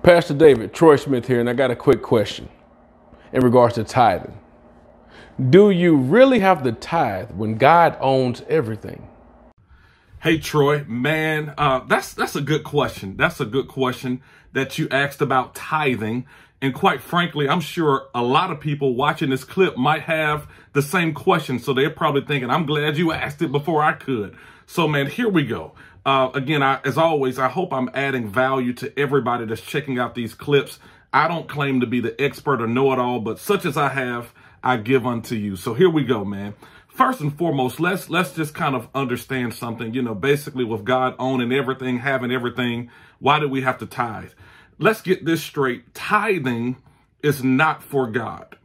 Pastor David, Troy Smith here, and I got a quick question in regards to tithing. Do you really have to tithe when God owns everything? Hey, Troy, man, that's a good question. That's a good question that you asked about tithing. And quite frankly, I'm sure a lot of people watching this clip might have the same question. So they're probably thinking, I'm glad you asked it before I could. So, man, here we go. Again, as always, I hope I'm adding value to everybody that's checking out these clips. I don't claim to be the expert or know-it-all, but such as I have, I give unto you. So here we go, man. First and foremost, let's just kind of understand something. You know, basically with God owning everything, having everything, why do we have to tithe? Let's get this straight. Tithing is not for God.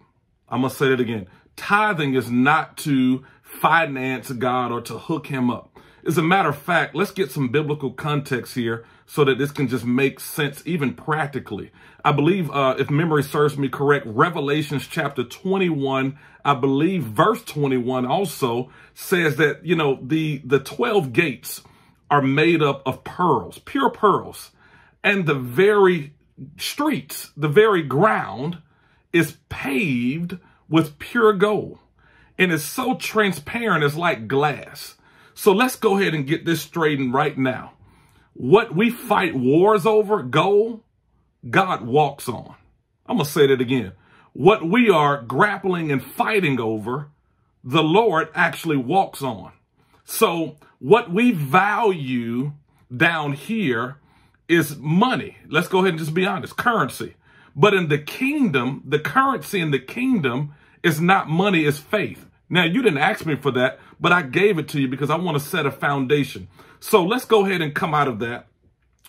I'm going to say that again. Tithing is not to finance God or to hook him up. As a matter of fact, let's get some biblical context here so that this can just make sense even practically. I believe, if memory serves me correct, Revelations chapter 21, I believe verse 21 also says that, you know, the 12 gates are made up of pearls, pure pearls. And the very streets, the very ground is paved with pure gold. And it's so transparent, it's like glass. So let's go ahead and get this straightened right now. What we fight wars over, gold, God walks on. I'm going to say that again. What we are grappling and fighting over, the Lord actually walks on. So what we value down here is money. Let's go ahead and just be honest, currency. But in the kingdom, the currency in the kingdom is not money, it's faith. Now, you didn't ask me for that, but I gave it to you because I want to set a foundation. So let's go ahead and come out of that.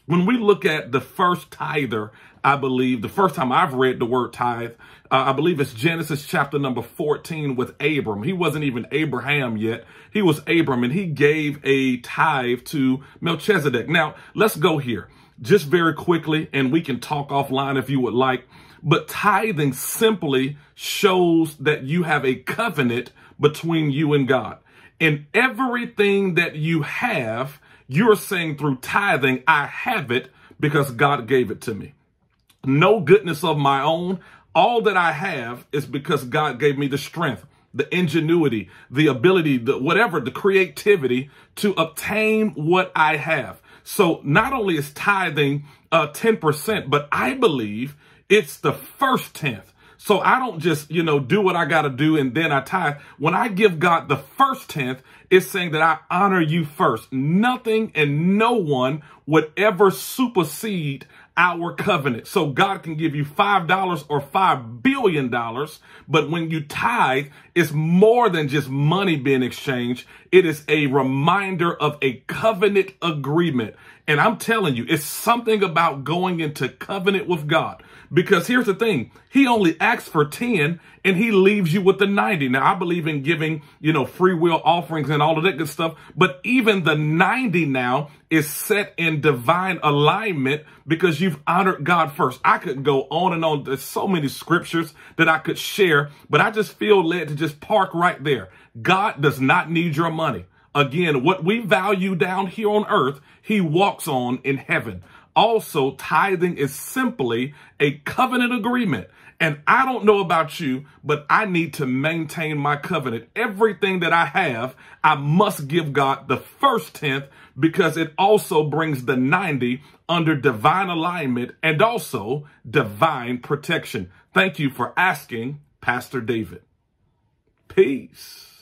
When we look at the first tither, I believe, the first time I've read the word tithe, I believe it's Genesis chapter number 14 with Abram. He wasn't even Abraham yet. He was Abram, and he gave a tithe to Melchizedek. Now, let's go here just very quickly, and we can talk offline if you would like. But tithing simply shows that you have a covenant between you and God. And everything that you have, you're saying through tithing, I have it because God gave it to me. No goodness of my own. All that I have is because God gave me the strength, the ingenuity, the ability, the creativity to obtain what I have. So not only is tithing 10%, but I believe it's the first tenth. So I don't just, do what I got to do and then I tithe. When I give God the first tenth, it's saying that I honor you first. Nothing and no one would ever supersede our covenant. So God can give you $5 or $5 billion. But when you tithe, it's more than just money being exchanged. It is a reminder of a covenant agreement. And I'm telling you, it's something about going into covenant with God. Because here's the thing, he only asks for 10 and he leaves you with the 90. Now, I believe in giving, free will offerings and all of that good stuff. But even the 90 now is set in divine alignment because you've honored God first. I could go on and on. There's so many scriptures that I could share, but I just feel led to just park right there. God does not need your money. Again, what we value down here on earth, he walks on in heaven. Also, tithing is simply a covenant agreement. And I don't know about you, but I need to maintain my covenant. Everything that I have, I must give God the first tenth because it also brings the 90 under divine alignment and also divine protection. Thank you for asking, Pastor David. Peace.